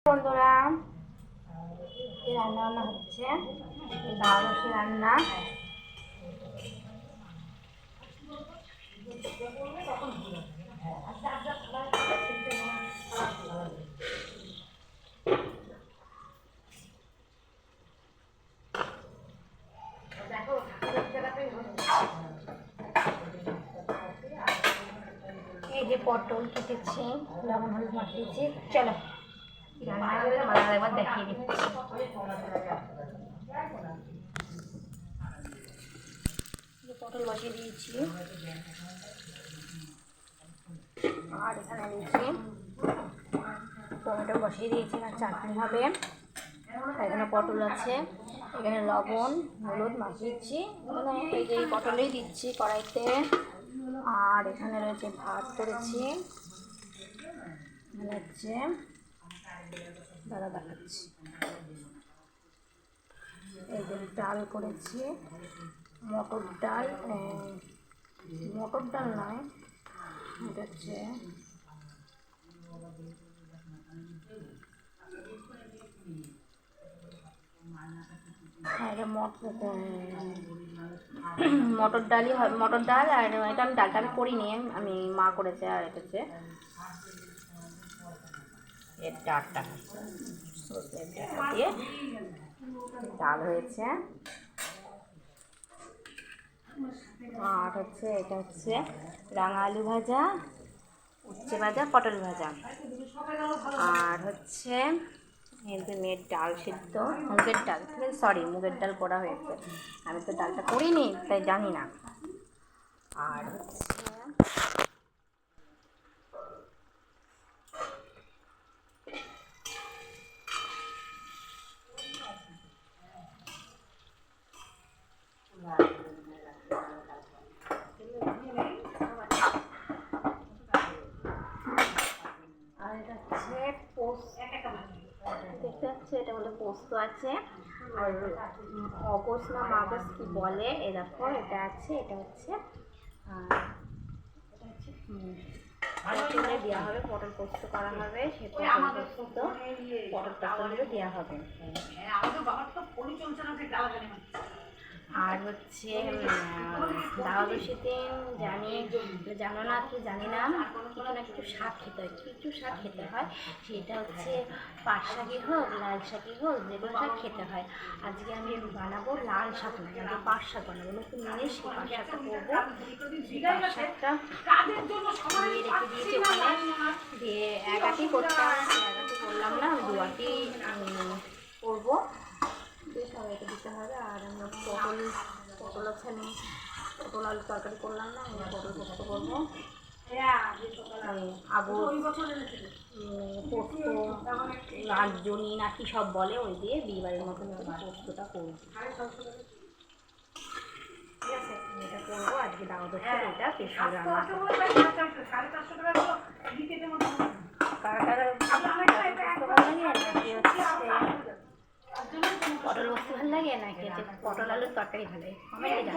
বন্ধুরা, রান্না বান্না হচ্ছে, ঢ্যাঁড়সের রান্না। এই যে পটল কেটেছি, লবণ হলুদ মাখিয়েছি। চলো রান্না করে তোমাদের একবার দেখিয়ে দিচ্ছি। পটল বসিয়ে দিয়েছি, আর এখানে দিয়েছি টমেটো বসিয়ে দিয়েছি, আর চাটনি হবে। এখানে পটল আছে, এখানে লবণ হলুদ মাখিয়েছি, মানে এই যে পটলেই দিচ্ছি কড়াইতে। আর এখানে রয়েছে ভাত করেছি, এখানে হচ্ছে দাদা দেখাচ্ছি, এই যে ডাল করেছি, মটর ডাল নয়, এটা হচ্ছে এটা মটর ডালই হয়, মটর ডাল। আর এটা আমি ডালটা আমি করিনি, আমি মা করেছে। আর এটা হচ্ছে এর ডালটা দিয়ে ডাল হয়েছে। আর হচ্ছে এটা হচ্ছে রাঙা আলু ভাজা, উচ্ছে ভাজা, পটল ভাজা। আর হচ্ছে মেয়ের ডাল সিদ্ধ, মুগের ডাল, ঠিক আছে, সরি মুগের ডাল করা হয়েছে। আমি তো ডালটা করিনি, তাই জানি না। আর হচ্ছে দেখতে পাচ্ছি, এটা হলো পোস্ত আছে। আর অগস্ট না মাগস কি বলে, এ দেখো এটা আছে, এটা হচ্ছে পটলে দেওয়া হবে, পটল পোস্ত করা হবে, সে পটল পোস্ত পটলগুলো দেওয়া হবে। আর হচ্ছে দ্বাদশীর দিন জানো না কি জানি না, কিছু না কিছু শাক খেতে হয়, কিছু শাক খেতে হয়। সেটা হচ্ছে পাট শাকই হোক, লাল শাকই হোক, যেগুলো শাক খেতে হয়। আজকে আমি বানাবো লাল শাক, না পাট শাক বানাবো, নতুন জিনিস। সেই পাট শাকটা করবো, পাট শাকটা দিয়ে রেখে দিয়েছি ওখানে, দিয়ে একাটি করতাম, একাটি করলাম না, আমি দুয়াটি করবো, দিয়ে সবাইকে দিতে হবে। আর আমি পটল আছে, আমি পটল আলু তরকারি করলাম না, আমি পটল পোস্ত করবো। পোস্ত রাজজনী নাকি সব বলে, ওই দিয়ে বিয়েবাড়ির মতন পোস্তটা করবো, ঠিক আছে। এটা করবো আজকে দাওয়াত হচ্ছে, এটা স্পেশাল রান্না। কারা কারা পটল পোস্ত ভালো লাগে নাকি হচ্ছে পটল আলুর তরকারি ভালো লাগে?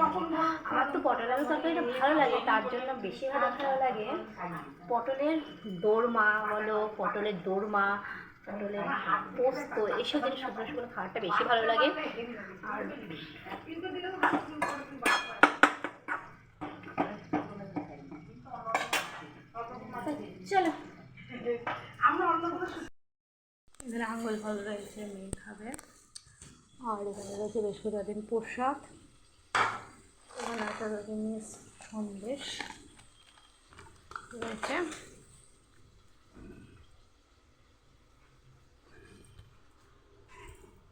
আমার তো পটল আলুর তরকারিটা ভালো লাগে, তার জন্য বেশি ভালো লাগে পটলের দোরমা বলো, পটলের দোরমা, পটলের পোস্ত, এইসব জিনিস শুকনো শুকনো খাবারটা বেশি ভালো লাগে। আর চলো এখানে আঙুল ফল রয়েছে, মেয়ে খাবে। আর এখানে রয়েছে বৃহস্পতিবার দিন প্রসাদ, এখানে একটা জিনিস সন্দেশ রয়েছে।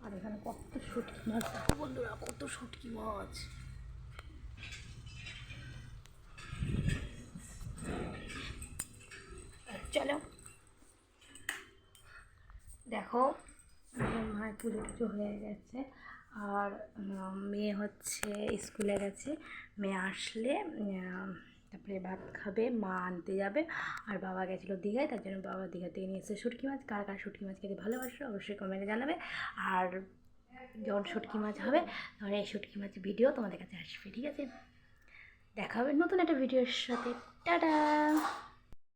আর এখানে কত শুটকি মাছ, দেখো বন্ধুরা, কত শুটকি মাছ। চলো দেখো, মায়ের পুজো টুজো হয়ে গেছে। আর মেয়ে হচ্ছে স্কুলে গেছে, মেয়ে আসলে তারপরে ভাত খাবে, মা আনতে যাবে। আর বাবা গেছিলো দীঘায়, তার জন্য বাবা দীঘা থেকে নিয়ে এসেছে শুটকি মাছ। কার কার শুটকি মাছ খেতে ভালোবাসো অবশ্যই কমেন্টে জানাবে। আর যখন শুটকি মাছ হবে তখন এই শুটকি মাছের ভিডিও তোমাদের কাছে আসবে, ঠিক আছে। দেখা হবে নতুন একটা ভিডিওর সাথে। টাটা।